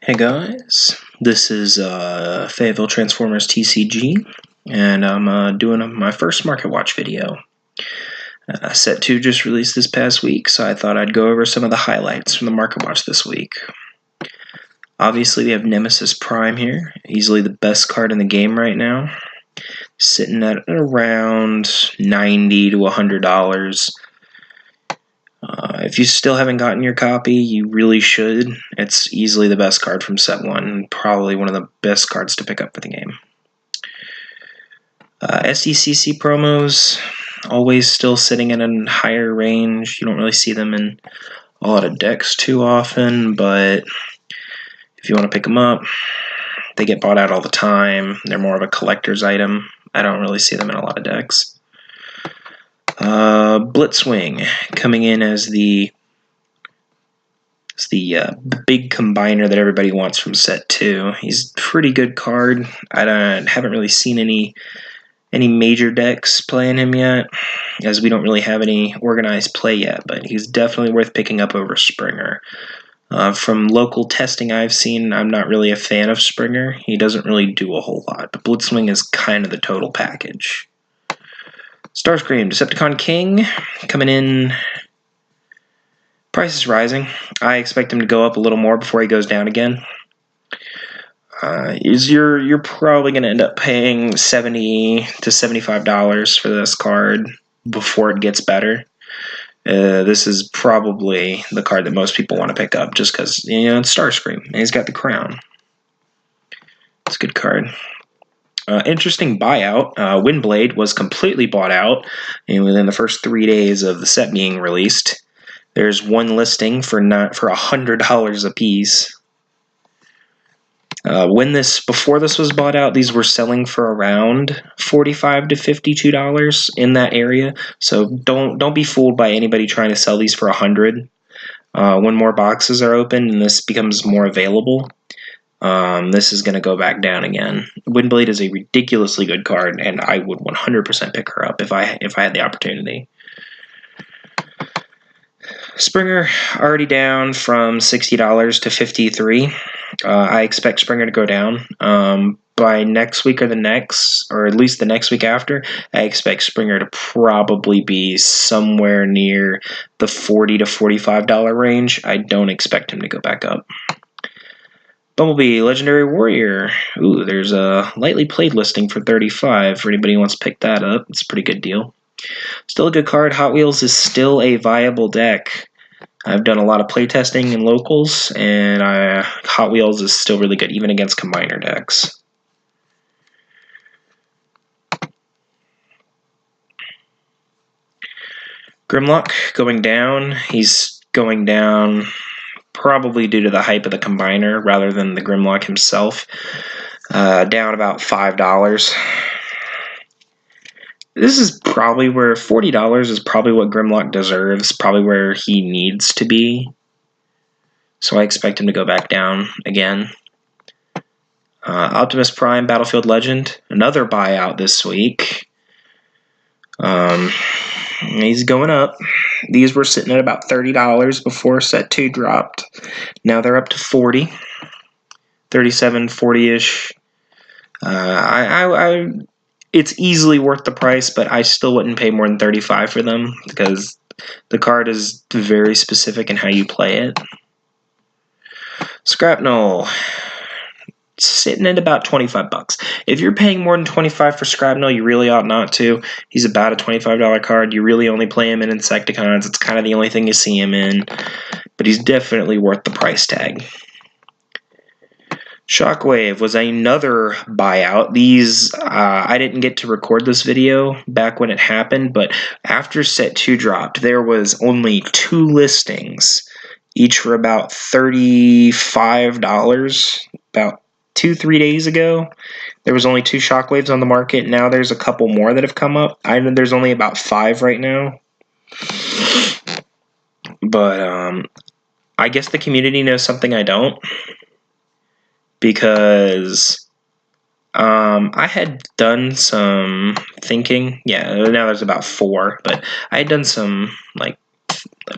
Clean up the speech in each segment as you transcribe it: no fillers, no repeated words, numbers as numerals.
Hey guys, this is Fayetteville TransformersTCG, and I'm doing my first Market Watch video. Set 2 just released this past week, so I thought I'd go over some of the highlights from the Market Watch this week. Obviously, we have Nemesis Prime here, easily the best card in the game right now, sitting at around $90 to $100. If you still haven't gotten your copy, you really should. It's easily the best card from set 1, probably one of the best cards to pick up for the game. SECC promos, always still sitting in a higher range. You don't really see them in a lot of decks too often, but if you want to pick them up, they get bought out all the time. They're more of a collector's item. I don't really see them in a lot of decks. Blitzwing coming in as the big combiner that everybody wants from set 2. He's a pretty good card. I haven't really seen any major decks playing him yet, as we don't really have any organized play yet, but he's definitely worth picking up over Springer. From local testing I've seen, I'm not really a fan of Springer. He doesn't really do a whole lot, but Blitzwing is kind of the total package. Starscream, Decepticon King, coming in. Price is rising. I expect him to go up a little more before he goes down again. You're probably going to end up paying $70 to $75 for this card before it gets better. This is probably the card that most people want to pick up just because, it's Starscream, and he's got the crown. It's a good card. Interesting buyout. Windblade was completely bought out within the first 3 days of the set being released. There's one listing for $100 a piece. Before this was bought out, these were selling for around $45 to $52 in that area. So don't be fooled by anybody trying to sell these for $100. When more boxes are opened and this becomes more available, this is going to go back down again. Windblade is a ridiculously good card, and I would 100% pick her up if I had the opportunity. Springer already down from $60 to $53. I expect Springer to go down. By next week or the next, or at least the next week after, I expect Springer to probably be somewhere near the $40 to $45 range. I don't expect him to go back up. Bumblebee, Legendary Warrior. Ooh, there's a lightly played listing for $35 for anybody who wants to pick that up. It's a pretty good deal. Still a good card. Hot Wheels is still a viable deck. I've done a lot of playtesting in locals, and Hot Wheels is still really good, even against combiner decks. Grimlock going down. He's going down probably due to the hype of the combiner rather than the Grimlock himself. Down about $5. This is probably where $40 is probably what Grimlock deserves, probably where he needs to be. So I expect him to go back down again. Optimus Prime, Battlefield Legend, another buyout this week. He's going up. These were sitting at about $30 before set 2 dropped. Now they're up to $40, $37, $40-ish. It's easily worth the price, but I still wouldn't pay more than $35 for them because the card is very specific in how you play it. Scrapnel, sitting at about $25. If you're paying more than $25 for Scrapnel, you really ought not to. He's about a $25 card. You really only play him in Insecticons. It's kind of the only thing you see him in, but he's definitely worth the price tag. Shockwave was another buyout. These, I didn't get to record this video back when it happened, but after set 2 dropped, there was only 2 listings, each for about $35. About 2-3 days ago, there was only 2 Shockwaves on the market. Now there's a couple more that have come up. I know there's only about 5 right now. But I guess the community knows something I don't. Because I had done some thinking. Yeah, now there's about 4, but I had done some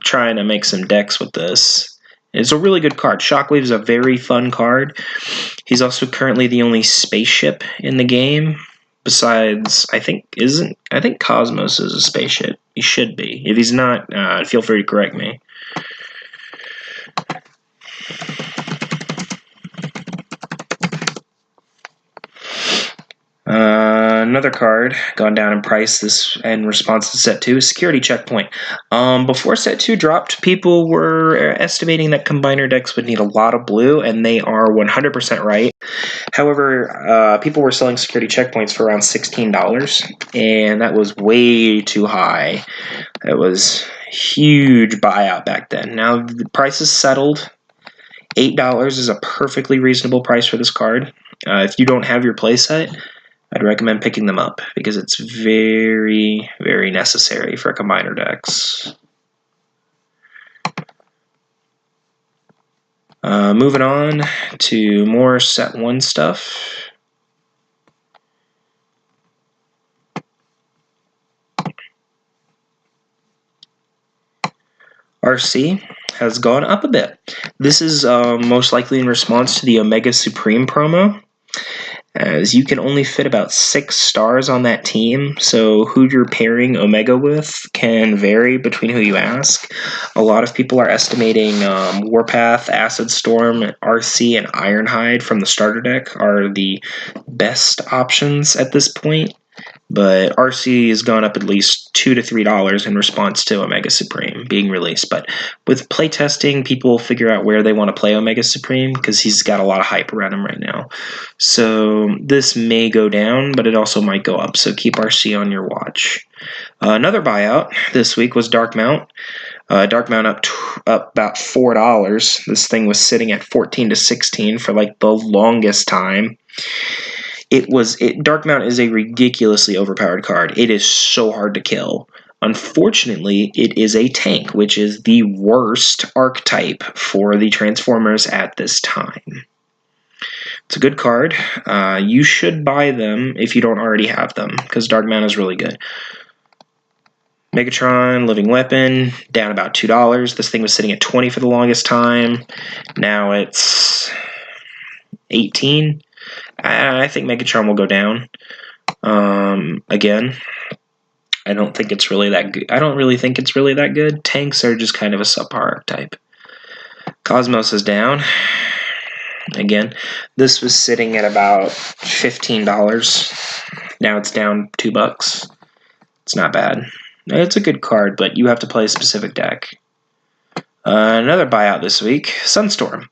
trying to make some decks with this, It's a really good card. Shockwave is a very fun card. He's also currently the only spaceship in the game. Besides, I think Cosmos is a spaceship. He should be. If he's not, feel free to correct me. Another card gone down in price this in response to set 2 is Security Checkpoint. Before set 2 dropped, people were estimating that combiner decks would need a lot of blue, and they are 100% right. However, people were selling Security Checkpoints for around $16, and that was way too high. It was a huge buyout back then. Now the price is settled. $8 is a perfectly reasonable price for this card. If you don't have your playset, I'd recommend picking them up because it's very, very necessary for combiner decks. Moving on to more set 1 stuff. RC has gone up a bit. This is most likely in response to the Omega Supreme promo, as you can only fit about 6 stars on that team, so who you're pairing Omega with can vary between who you ask. A lot of people are estimating Warpath, Acid Storm, RC, and Ironhide from the starter deck are the best options at this point, but RC has gone up at least $2 to $3 in response to Omega Supreme being released. But with playtesting, people will figure out where they want to play Omega Supreme because he's got a lot of hype around him right now. So this may go down, but it also might go up. So keep RC on your watch. Another buyout this week was Dark Mount. Dark Mount up about $4. This thing was sitting at 14 to 16 for like the longest time. Dark Mount is a ridiculously overpowered card. It is so hard to kill. Unfortunately, it is a tank, which is the worst archetype for the Transformers at this time. It's a good card. You should buy them if you don't already have them, because Dark Mount is really good. Megatron, Living Weapon, down about $2. This thing was sitting at 20 for the longest time. Now it's 18. I think Megatron will go down. Again, I don't think it's really that good. I don't really think it's really that good. Tanks are just kind of a subpar archetype. Cosmos is down. Again, this was sitting at about $15. Now it's down $2. It's not bad. It's a good card, but you have to play a specific deck. Another buyout this week, Sunstorm.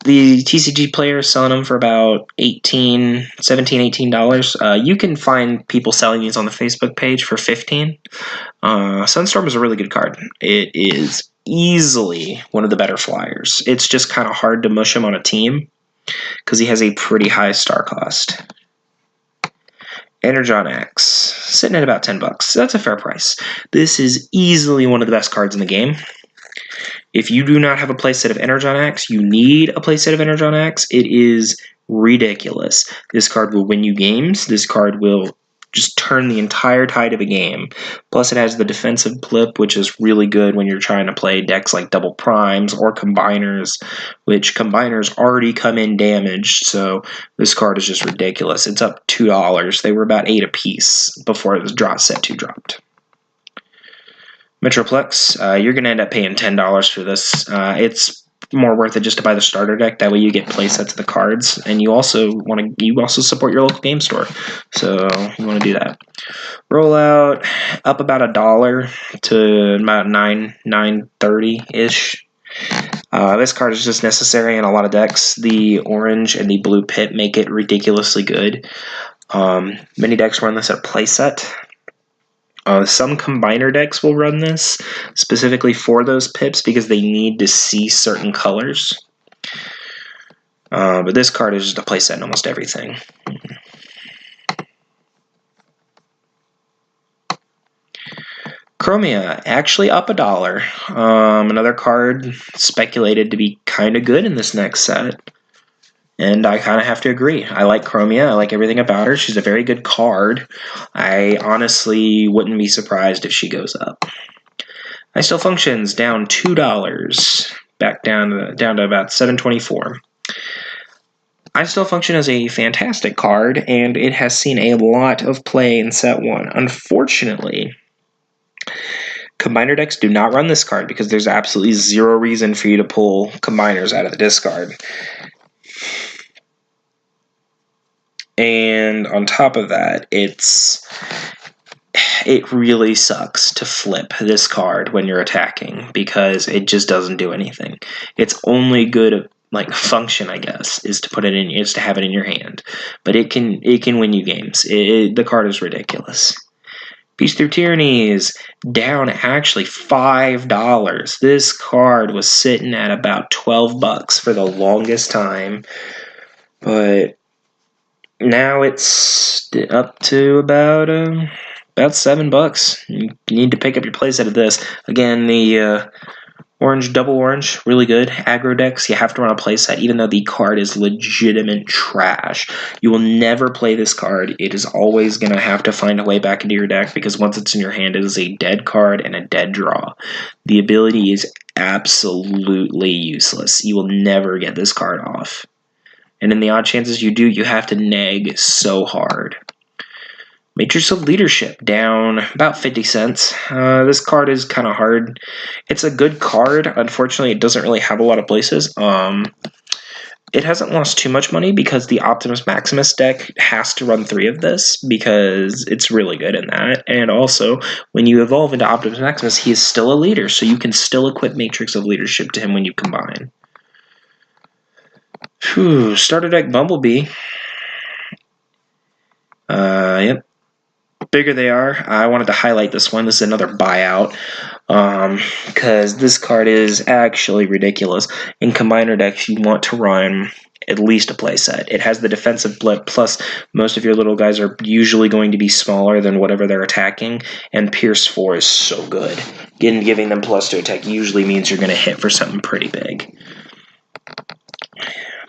The TCG player is selling them for about $17, $18. You can find people selling these on the Facebook page for $15. Sunstorm is a really good card. It is easily one of the better flyers. It's just kind of hard to mush him on a team because he has a pretty high star cost. Energon X, sitting at about $10. That's a fair price. This is easily one of the best cards in the game. If you do not have a playset of Energon X, you need a playset of Energon X. It is ridiculous. This card will win you games. This card will just turn the entire tide of a game. Plus, it has the defensive blip, which is really good when you're trying to play decks like Double Primes or Combiners, which Combiners already come in damaged, so this card is just ridiculous. It's up $2. They were about $8 a piece before it was set 2 dropped. Metroplex, you're going to end up paying $10 for this. It's more worth it just to buy the starter deck. That way you get play sets of the cards, and you also support your local game store. So you want to do that. Rollout up about $1 to about $9.30 ish. This card is just necessary in a lot of decks. The orange and the blue pit make it ridiculously good. Many decks run this at a playset. Some combiner decks will run this specifically for those pips because they need to see certain colors. But this card is just a playset in almost everything. Chromia, actually up $1. Another card speculated to be kind of good in this next set. And I kind of have to agree. I like Chromia. I like everything about her. She's a very good card. I honestly wouldn't be surprised if she goes up. I Still Functions down $2, back down to about $7.24. I Still Function is a fantastic card, and it has seen a lot of play in Set 1. Unfortunately, Combiner decks do not run this card because there's absolutely zero reason for you to pull Combiners out of the discard. And on top of that, it really sucks to flip this card when you're attacking because it just doesn't do anything. It's only good like function, I guess, is to put it in, is to have it in your hand. But it can win you games. The card is ridiculous. Peace Through Tyranny is down actually $5. This card was sitting at about $12 for the longest time, but now it's up to about $7. You need to pick up your playset of this. Again, the orange, double orange, really good. Aggro decks, you have to run a playset, even though the card is legitimate trash. You will never play this card. It is always going to have to find a way back into your deck, because once it's in your hand, it is a dead card and a dead draw. The ability is absolutely useless. You will never get this card off. And in the odd chances you do, you have to neg so hard. Matrix of Leadership, down about 50 cents. This card is kind of hard. It's a good card. Unfortunately, it doesn't really have a lot of places. It hasn't lost too much money because the Optimus Maximus deck has to run 3 of this because it's really good in that. And also, when you evolve into Optimus Maximus, he is still a leader, so you can still equip Matrix of Leadership to him when you combine. Starter deck Bumblebee. Yep. Bigger they are. I wanted to highlight this one. This is another buyout because this card is actually ridiculous. In Combiner decks, you want to run at least a playset. It has the defensive blip, plus most of your little guys are usually going to be smaller than whatever they're attacking, and Pierce 4 is so good. Giving them plus to attack usually means you're going to hit for something pretty big.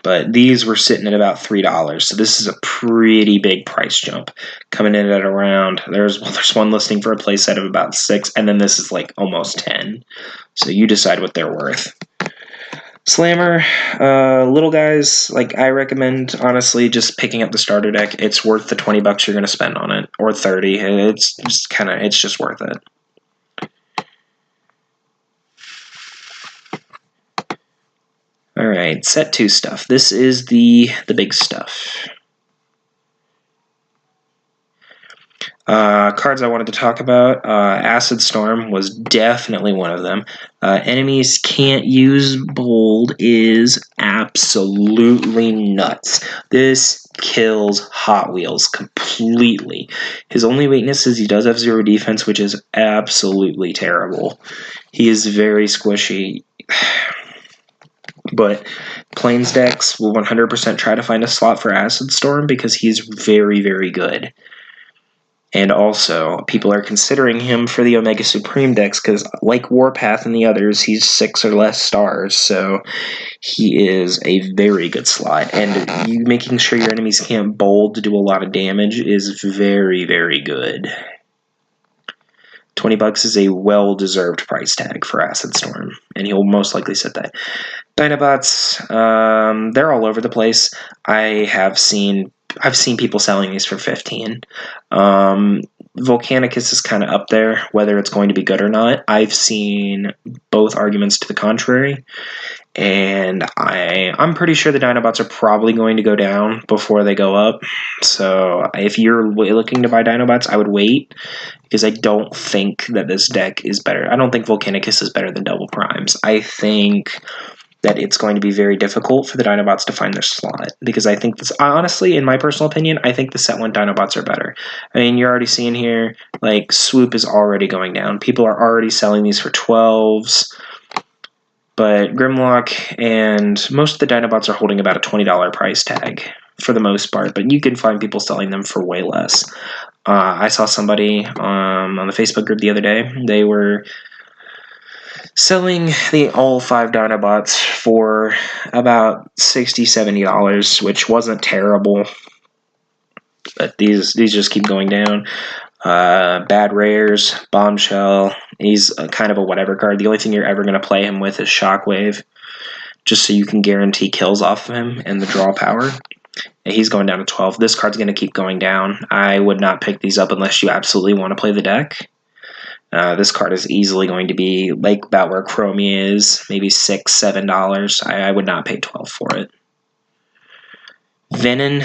But these were sitting at about $3, so this is a pretty big price jump. Coming in at around, there's one listing for a playset of about 6, and then this is like almost 10. So you decide what they're worth. Slammer, little guys, like I recommend honestly just picking up the starter deck. It's worth the $20 you're going to spend on it, or 30. It's just worth it. Alright, set 2 stuff. This is the big stuff. Cards I wanted to talk about. Acid Storm was definitely one of them. Enemies can't use bold is absolutely nuts. This kills Hot Wheels completely. His only weakness is he does have 0 defense, which is absolutely terrible. He is very squishy. But Plains decks will 100% try to find a slot for Acid Storm because he's very, very good. And also, people are considering him for the Omega Supreme decks because, like Warpath and the others, he's 6 or less stars, so he is a very good slot. And you making sure your enemies can't bold to do a lot of damage is very, very good. $20 is a well-deserved price tag for Acid Storm, and he'll most likely set that. Dinobots, they're all over the place. I've seen people selling these for $15. Volcanicus is kind of up there, whether it's going to be good or not. I've seen both arguments to the contrary, and I'm pretty sure the Dinobots are probably going to go down before they go up. So if you're looking to buy Dinobots, I would wait, because I don't think that this deck is better. I don't think Volcanicus is better than Double Primes. I think that it's going to be very difficult for the Dinobots to find their slot, because I think this, honestly, in my personal opinion, I think the set 1 Dinobots are better. I mean, you're already seeing here, like, Swoop is already going down. People are already selling these for 12s, but Grimlock and most of the Dinobots are holding about a $20 price tag for the most part, but you can find people selling them for way less. I saw somebody on the Facebook group the other day. They were selling all 5 Dinobots for about $60, $70, which wasn't terrible. But these just keep going down. Bad rares, Bombshell. He's kind of a whatever card. The only thing you're ever going to play him with is Shockwave, just so you can guarantee kills off of him and the draw power. And he's going down to 12. This card's going to keep going down. I would not pick these up unless you absolutely want to play the deck. This card is easily going to be like about where Chromie is, maybe $6, $7. I would not pay 12 for it. Venom,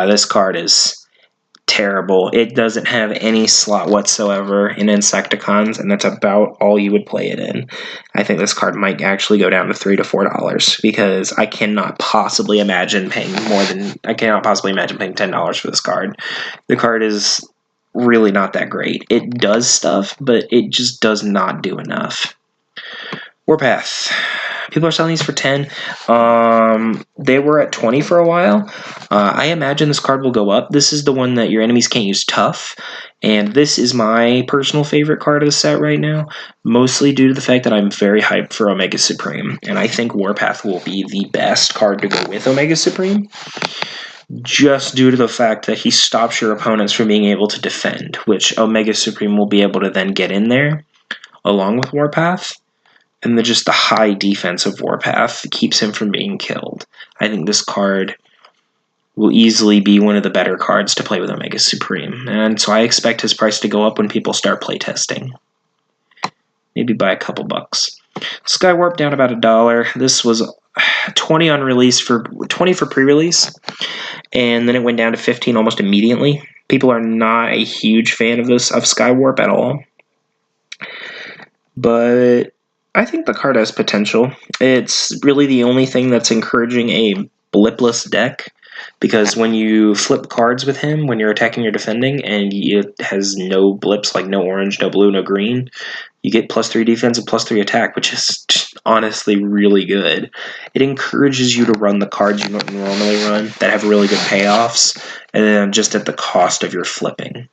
this card is terrible. It doesn't have any slot whatsoever in Insecticons, and that's about all you would play it in. I think this card might actually go down to $3 to $4 because I cannot possibly imagine paying $10 for this card. The card is really not that great. It does stuff, but it just does not do enough. Warpath. People are selling these for 10. They were at 20 for a while. I imagine this card will go up. This is the one that your enemies can't use tough, and this is my personal favorite card of the set right now, mostly due to the fact that I'm very hyped for Omega Supreme, and I think Warpath will be the best card to go with Omega Supreme, just due to the fact that he stops your opponents from being able to defend, which Omega Supreme will be able to then get in there along with Warpath. And just the high defense of Warpath keeps him from being killed. I think this card will easily be one of the better cards to play with Omega Supreme. And so I expect his price to go up when people start playtesting. Maybe by a couple bucks. Skywarp down about $1. This was 20 on release for 20 for pre-release, and then it went down to 15 almost immediately. People are not a huge fan of Skywarp at all. But I think the card has potential. It's really the only thing that's encouraging a blipless deck, because when you flip cards with him, when you're attacking or defending, and it has no blips, like no orange, no blue, no green, you get +3 defense and +3 attack, which is honestly really good. It encourages you to run the cards you don't normally run that have really good payoffs, and then just at the cost of your flipping.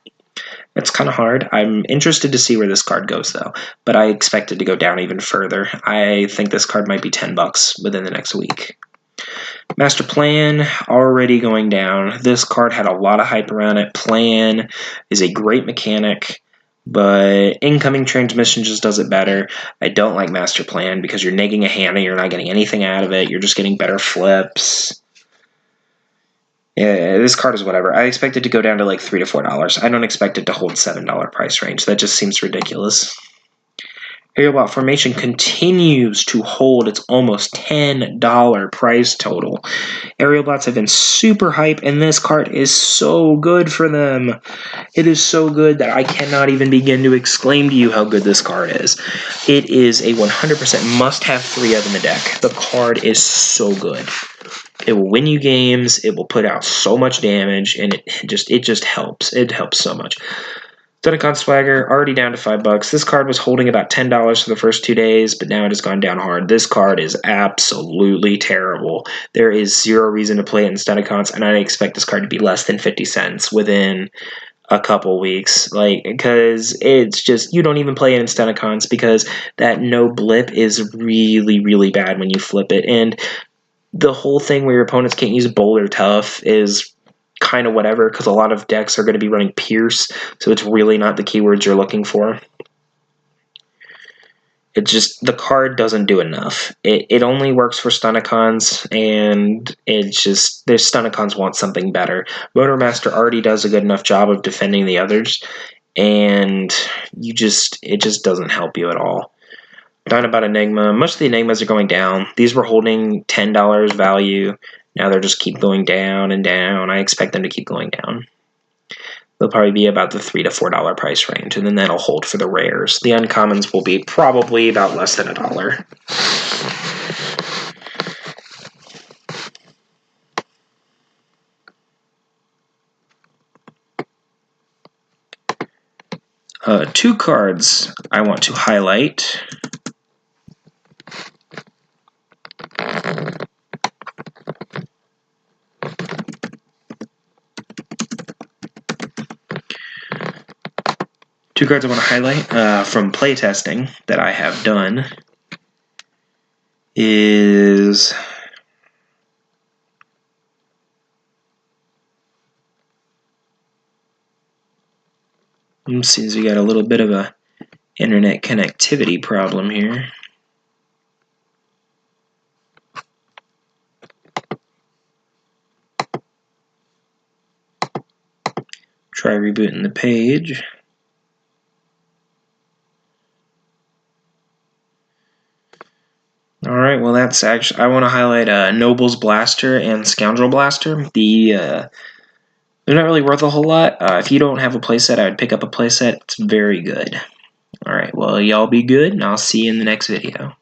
It's kind of hard. I'm interested to see where this card goes, though, but I expect it to go down even further. I think this card might be $10 within the next week. Master Plan, already going down. This card had a lot of hype around it. Plan is a great mechanic, but incoming transmission just does it better. I don't like Master Plan because you're negging a hand and you're not getting anything out of it. You're just getting better flips. Yeah, this card is whatever. I expect it to go down to like $3 to $4. I don't expect it to hold $7 price range. That just seems ridiculous. Aerial Bot Formation continues to hold its almost $10 price total. Aerial Bots have been super hype, and this card is so good for them. It is so good that I cannot even begin to exclaim to you how good this card is. It is a 100% must-have 3 of in the deck. The card is so good. It will win you games, it will put out so much damage, and it just helps. It helps so much. Zedekon Swagger, already down to $5. This card was holding about $10 for the first 2 days, but now it has gone down hard. This card is absolutely terrible. There is zero reason to play it in Zedekons, and I expect this card to be less than 50 cents within a couple weeks, because it's just, you don't even play it in Zedekons because that no blip is really, really bad when you flip it, and the whole thing where your opponents can't use Bold or Tough is kind of whatever, because a lot of decks are going to be running Pierce, so it's really not the keywords you're looking for. It just, the card doesn't do enough. It only works for Stunnicons, and it's just, their Stunnicons want something better. Motormaster already does a good enough job of defending the others, and it just doesn't help you at all. Down about Enigma. Most of the Enigmas are going down. These were holding $10 value. Now they're just keep going down and down. I expect them to keep going down. They'll probably be about the $3 to $4 price range, and then that'll hold for the rares. The uncommons will be probably about less than $1. Two cards I want to highlight. Two cards I want to highlight from playtesting that I have done is Seems we got a little bit of a internet connectivity problem here. Try rebooting the page. Alright, well that's actually, I want to highlight Noble's Blaster and Scoundrel Blaster. They're not really worth a whole lot. If you don't have a playset, I would pick up a playset. It's very good. Alright, well y'all be good, and I'll see you in the next video.